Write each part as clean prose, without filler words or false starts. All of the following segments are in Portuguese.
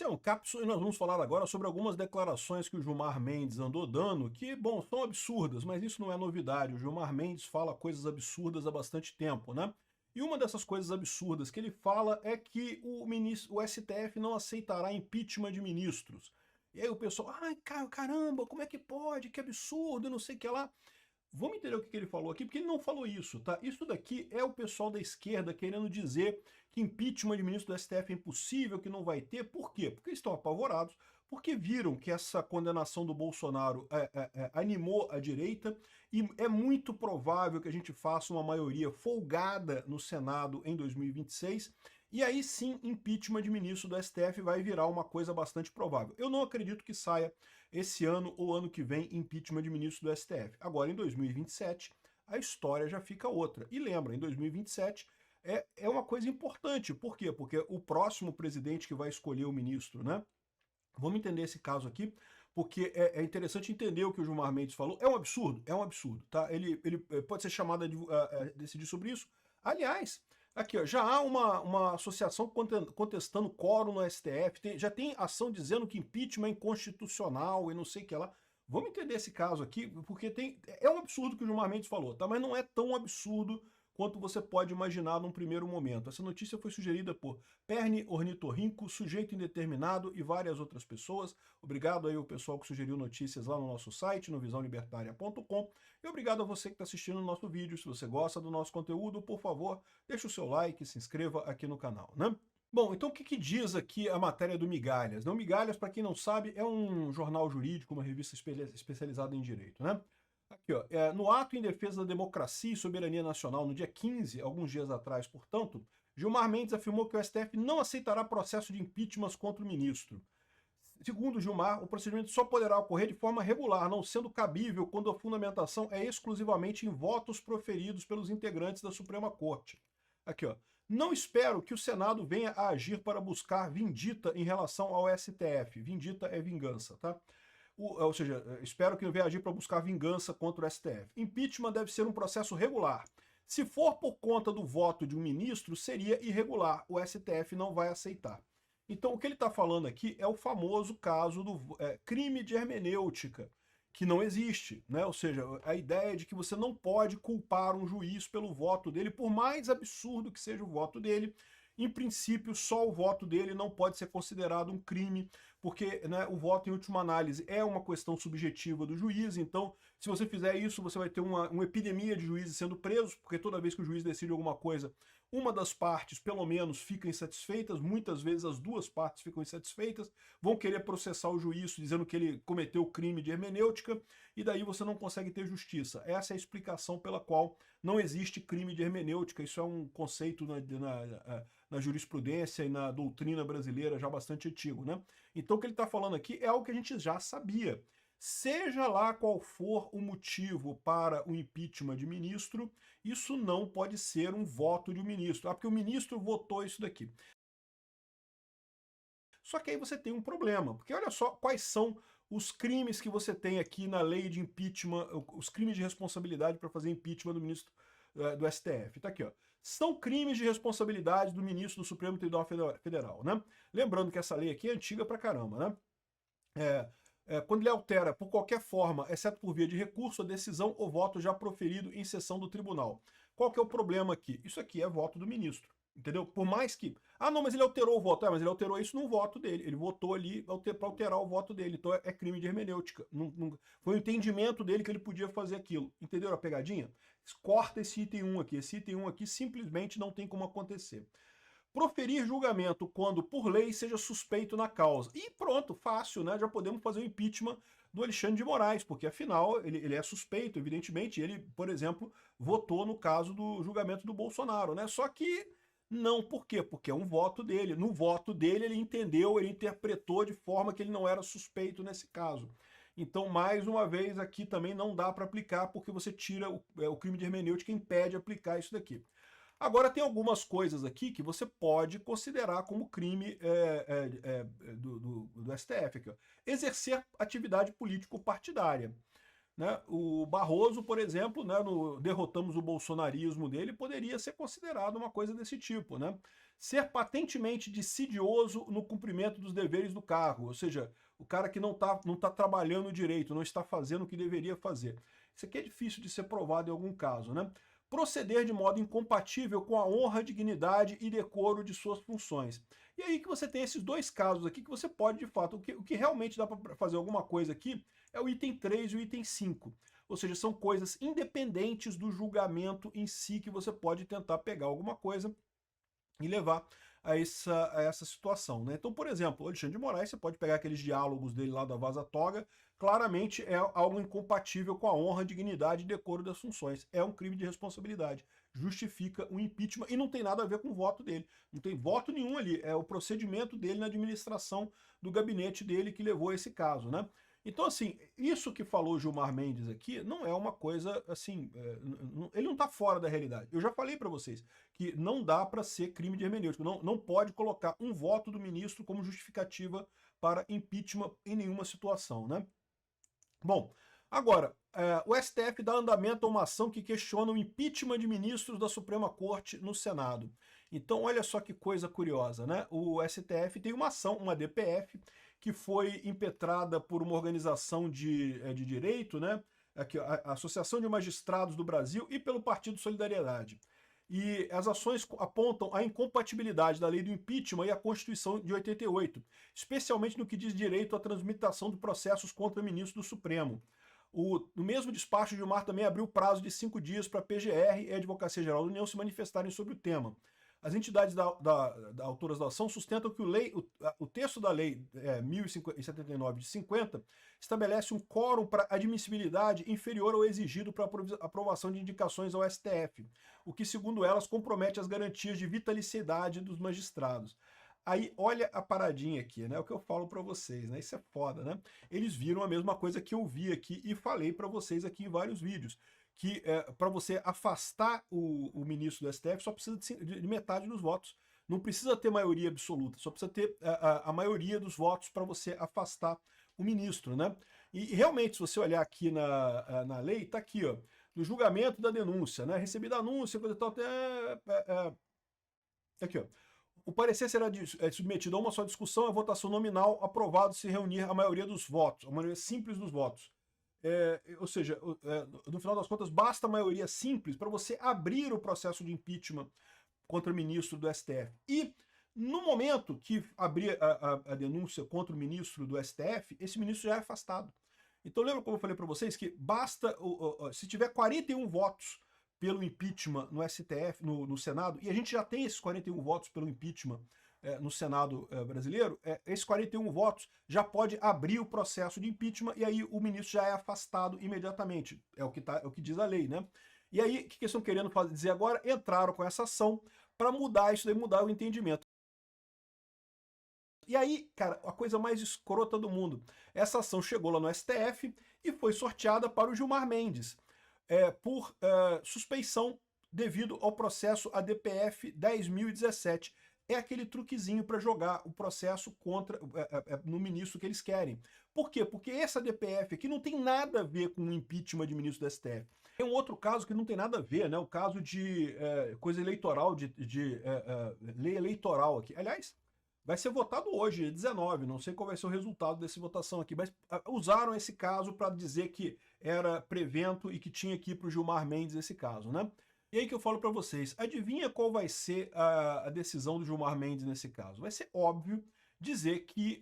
esse é um cápsula e nós vamos falar agora sobre algumas declarações que o Gilmar Mendes andou dando, que, bom, são absurdas, mas isso não é novidade. O Gilmar Mendes fala coisas absurdas há bastante tempo, né? E uma dessas coisas absurdas que ele fala é que o STF não aceitará impeachment de ministros. E aí o pessoal, ai, caramba, como é que pode? Que absurdo, não sei o que lá. Vamos entender o que ele falou aqui, porque ele não falou isso, tá? Isso daqui é o pessoal da esquerda querendo dizer que impeachment de ministro do STF é impossível, que não vai ter. Por quê? Porque estão apavorados, porque viram que essa condenação do Bolsonaro animou a direita e é muito provável que a gente faça uma maioria folgada no Senado em 2026 e aí sim, impeachment de ministro do STF vai virar uma coisa bastante provável. Eu não acredito que saia esse ano ou ano que vem impeachment de ministro do STF. Agora, em 2027, a história já fica outra. E lembra, em 2027 é uma coisa importante. Por quê? Porque o próximo presidente que vai escolher o ministro, né? Vamos entender esse caso aqui, porque é interessante entender o que o Gilmar Mendes falou. É um absurdo, tá? Ele pode ser chamado a decidir sobre isso. Aliás, aqui ó, já há uma associação contestando quórum no STF, já tem ação dizendo que impeachment é inconstitucional e não sei o que lá. Vamos entender esse caso aqui, porque é um absurdo que o Gilmar Mendes falou, tá? Mas não é tão absurdo quanto você pode imaginar num primeiro momento. Essa notícia foi sugerida por Perni Ornitorrinco, Sujeito Indeterminado e várias outras pessoas. Obrigado aí ao pessoal que sugeriu notícias lá no nosso site, no visãolibertaria.com. E obrigado a você que está assistindo o nosso vídeo. Se você gosta do nosso conteúdo, por favor, deixe o seu like e se inscreva aqui no canal, né? Bom, então o que diz aqui a matéria do Migalhas? O Migalhas, para quem não sabe, é um jornal jurídico, uma revista especializada em direito, né? Aqui, ó, no ato em defesa da democracia e soberania nacional, no dia 15, alguns dias atrás, portanto, Gilmar Mendes afirmou que o STF não aceitará processo de impeachment contra o ministro. Segundo Gilmar, o procedimento só poderá ocorrer de forma regular, não sendo cabível quando a fundamentação é exclusivamente em votos proferidos pelos integrantes da Suprema Corte. Aqui, ó. Não espero que o Senado venha a agir para buscar vindita em relação ao STF. Vindita é vingança, tá? Ou seja, espero que venha agir para buscar vingança contra o STF. Impeachment deve ser um processo regular. Se for por conta do voto de um ministro, seria irregular. O STF não vai aceitar. Então, o que ele está falando aqui é o famoso caso do crime de hermenêutica, que não existe, né? Ou seja, a ideia de que você não pode culpar um juiz pelo voto dele, por mais absurdo que seja o voto dele. Em princípio, só o voto dele não pode ser considerado um crime, porque, né, o voto, em última análise, é uma questão subjetiva do juiz. Então, se você fizer isso, você vai ter uma epidemia de juízes sendo presos, porque toda vez que o juiz decide alguma coisa, uma das partes, pelo menos, fica insatisfeitas, muitas vezes as duas partes ficam insatisfeitas, vão querer processar o juiz dizendo que ele cometeu crime de hermenêutica, e daí você não consegue ter justiça. Essa é a explicação pela qual não existe crime de hermenêutica. Isso é um conceito na jurisprudência e na doutrina brasileira já bastante antigo, né? Então o que ele está falando aqui é algo que a gente já sabia. Seja lá qual for o motivo para o impeachment de ministro, isso não pode ser um voto de um ministro. Ah, porque o ministro votou isso daqui. Só que aí você tem um problema, porque olha só quais são os crimes que você tem aqui na lei de impeachment, os crimes de responsabilidade para fazer impeachment do ministro do STF. Tá aqui, ó. São crimes de responsabilidade do ministro do Supremo Tribunal Federal, né? Lembrando que essa lei aqui é antiga pra caramba, né? Quando ele altera, por qualquer forma, exceto por via de recurso, a decisão ou voto já proferido em sessão do tribunal. Qual que é o problema aqui? Isso aqui é voto do ministro. Entendeu? Por mais que... Ah, não, mas ele alterou o voto. Mas ele alterou isso no voto dele. Ele votou ali para alterar o voto dele. Então é crime de hermenêutica. Foi o entendimento dele que ele podia fazer aquilo. Entenderam a pegadinha? Corta esse item 1 aqui. Esse item 1 aqui simplesmente não tem como acontecer. Proferir julgamento quando, por lei, seja suspeito na causa. E pronto, fácil, né? Já podemos fazer o impeachment do Alexandre de Moraes, porque afinal ele é suspeito, evidentemente. Ele, por exemplo, votou no caso do julgamento do Bolsonaro, né? Só que não, por quê? Porque é um voto dele. No voto dele ele entendeu, ele interpretou de forma que ele não era suspeito nesse caso. Então, mais uma vez, aqui também não dá para aplicar, porque você tira o crime de hermenêutica e impede aplicar isso daqui. Agora, tem algumas coisas aqui que você pode considerar como crime do STF. Aqui, ó. Exercer atividade político-partidária. né? O Barroso, por exemplo, né, no derrotamos o bolsonarismo dele, poderia ser considerado uma coisa desse tipo, né? Ser patentemente dissidioso no cumprimento dos deveres do cargo, ou seja, o cara que não tá trabalhando direito, não está fazendo o que deveria fazer. Isso aqui é difícil de ser provado em algum caso, né? Proceder de modo incompatível com a honra, dignidade e decoro de suas funções. E aí que você tem esses dois casos aqui que você pode, de fato, o que realmente dá para fazer alguma coisa aqui é o item 3 e o item 5. Ou seja, são coisas independentes do julgamento em si que você pode tentar pegar alguma coisa e levar a essa situação, né? Então, por exemplo, o Alexandre de Moraes, você pode pegar aqueles diálogos dele lá da Vaza Toga, claramente é algo incompatível com a honra, dignidade e decoro das funções. É um crime de responsabilidade. Justifica o impeachment e não tem nada a ver com o voto dele. Não tem voto nenhum ali. É o procedimento dele na administração do gabinete dele que levou a esse caso, né? Então, assim, isso que falou Gilmar Mendes aqui não é uma coisa, assim, ele não está fora da realidade. Eu já falei para vocês que não dá para ser crime de hermenêutica, não pode colocar um voto do ministro como justificativa para impeachment em nenhuma situação, né? Bom, agora, o STF dá andamento a uma ação que questiona o impeachment de ministros da Suprema Corte no Senado. Então, olha só que coisa curiosa, né? O STF tem uma ação, uma DPF, que foi impetrada por uma organização de direito, né? Aqui, a Associação de Magistrados do Brasil e pelo Partido Solidariedade. E as ações apontam a incompatibilidade da lei do impeachment e a Constituição de 88, especialmente no que diz direito à transmutação de processos contra ministros do Supremo. No mesmo despacho, Gilmar também abriu prazo de 5 dias para a PGR e a Advocacia Geral da União se manifestarem sobre o tema. As entidades da autoras da ação sustentam que o texto da lei 1079 de 50 estabelece um quórum para admissibilidade inferior ao exigido para aprovação de indicações ao STF, o que, segundo elas, compromete as garantias de vitaliciedade dos magistrados. Aí, olha a paradinha aqui, né? O que eu falo para vocês, né? Isso é foda, né? Eles viram a mesma coisa que eu vi aqui e falei para vocês aqui em vários vídeos, que para você afastar o ministro do STF só precisa de metade dos votos. Não precisa ter maioria absoluta, só precisa ter a maioria dos votos para você afastar o ministro, né? E realmente, se você olhar aqui na lei, tá aqui, ó, no julgamento da denúncia, né? Recebida a anúncia, coisa e tal, aqui, ó. O parecer será submetido a uma só discussão, a votação nominal, aprovado se reunir a maioria dos votos, a maioria simples dos votos. Ou seja, no final das contas, basta a maioria simples para você abrir o processo de impeachment contra o ministro do STF. E no momento que abrir a denúncia contra o ministro do STF, esse ministro já é afastado. Então lembra como eu falei para vocês que basta, se tiver 41 votos pelo impeachment no STF, no Senado, e a gente já tem esses 41 votos pelo impeachment no Senado brasileiro, esses 41 votos já pode abrir o processo de impeachment e aí o ministro já é afastado imediatamente. É o que diz a lei, né? E aí, o que eles estão querendo dizer agora? Entraram com essa ação para mudar isso daí, mudar o entendimento. E aí, cara, a coisa mais escrota do mundo. Essa ação chegou lá no STF e foi sorteada para o Gilmar Mendes por suspeição devido ao processo ADPF 10.017. É aquele truquezinho para jogar o processo contra no ministro que eles querem. Por quê? Porque essa DPF aqui não tem nada a ver com o impeachment de ministro do STF. Tem um outro caso que não tem nada a ver, né? O caso de coisa eleitoral, de lei eleitoral aqui. Aliás, vai ser votado hoje, 19, não sei qual vai ser o resultado dessa votação aqui, mas usaram esse caso para dizer que era prevento e que tinha que ir para o Gilmar Mendes esse caso, né? E aí que eu falo para vocês, adivinha qual vai ser a decisão do Gilmar Mendes nesse caso? Vai ser óbvio dizer que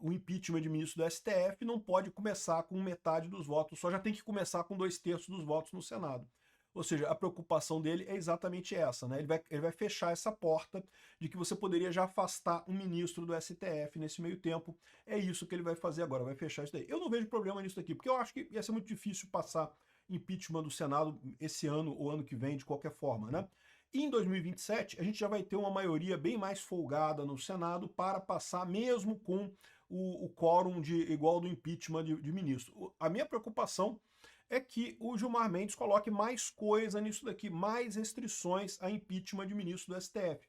o impeachment de ministro do STF não pode começar com metade dos votos, só já tem que começar com 2/3 dos votos no Senado. Ou seja, a preocupação dele é exatamente essa, né? Ele vai fechar essa porta de que você poderia já afastar um ministro do STF nesse meio tempo. É isso que ele vai fazer agora, vai fechar isso daí. Eu não vejo problema nisso aqui, porque eu acho que ia ser muito difícil passar impeachment do Senado esse ano ou ano que vem, de qualquer forma, né? E em 2027, a gente já vai ter uma maioria bem mais folgada no Senado para passar, mesmo com o quórum igual do impeachment de ministro. A minha preocupação é que o Gilmar Mendes coloque mais coisa nisso daqui, mais restrições a impeachment de ministro do STF.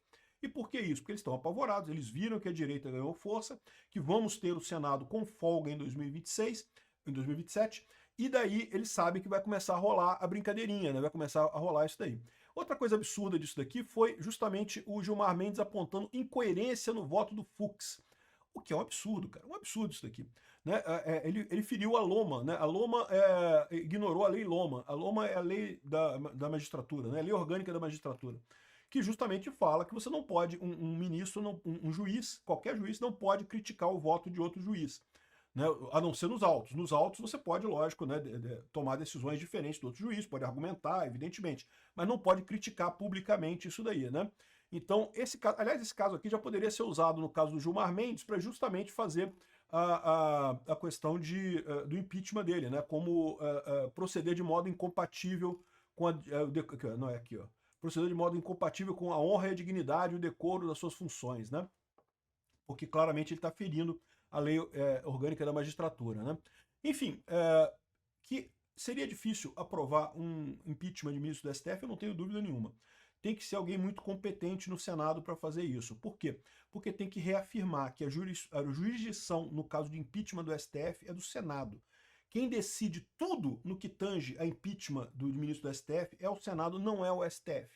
E por que isso? Porque eles estão apavorados, eles viram que a direita ganhou força, que vamos ter o Senado com folga em 2026, em 2027, e daí ele sabe que vai começar a rolar a brincadeirinha, né? Vai começar a rolar isso daí. Outra coisa absurda disso daqui foi justamente o Gilmar Mendes apontando incoerência no voto do Fux. O que é um absurdo, cara. Um absurdo isso daqui. Né? Ele feriu a Loma, né? A Loma ignorou a lei Loma. A Loma é a lei da magistratura, né? A lei orgânica da magistratura. Que justamente fala que você não pode, um ministro, um juiz, qualquer juiz, não pode criticar o voto de outro juiz. Né, a não ser nos autos. Nos autos você pode, lógico, né, tomar decisões diferentes do outro juiz, pode argumentar, evidentemente, mas não pode criticar publicamente isso daí, né? Então, esse caso aqui já poderia ser usado no caso do Gilmar Mendes para justamente fazer a questão do impeachment dele, né? Como proceder de modo incompatível com não é aqui, ó. Proceder de modo incompatível com a honra e a dignidade e o decoro das suas funções, né? Porque claramente ele está ferindo a lei orgânica da magistratura, né? Enfim, que seria difícil aprovar um impeachment de ministro do STF, eu não tenho dúvida nenhuma. Tem que ser alguém muito competente no Senado para fazer isso. Por quê? Porque tem que reafirmar que a jurisdição, no caso de impeachment do STF, é do Senado. Quem decide tudo no que tange a impeachment do ministro do STF é o Senado, não é o STF.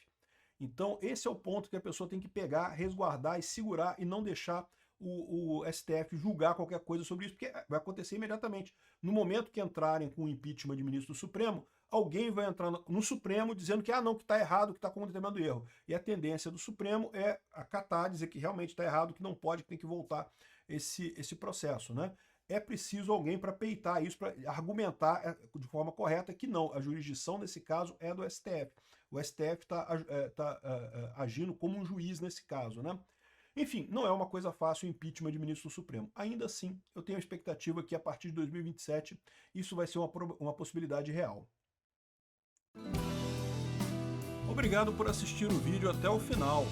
Então, esse é o ponto que a pessoa tem que pegar, resguardar e segurar e não deixar o STF julgar qualquer coisa sobre isso, porque vai acontecer imediatamente. No momento que entrarem com o impeachment de ministro do Supremo, alguém vai entrar no Supremo dizendo que não, que está errado, que está com um determinado erro. E a tendência do Supremo é acatar, dizer que realmente está errado, que não pode, que tem que voltar esse processo, né? É preciso alguém para peitar isso, para argumentar de forma correta que não, a jurisdição nesse caso é do STF. O STF está agindo como um juiz nesse caso, né? Enfim, não é uma coisa fácil o impeachment de ministro do Supremo. Ainda assim, eu tenho a expectativa que a partir de 2027 isso vai ser uma possibilidade real. Obrigado por assistir o vídeo até o final.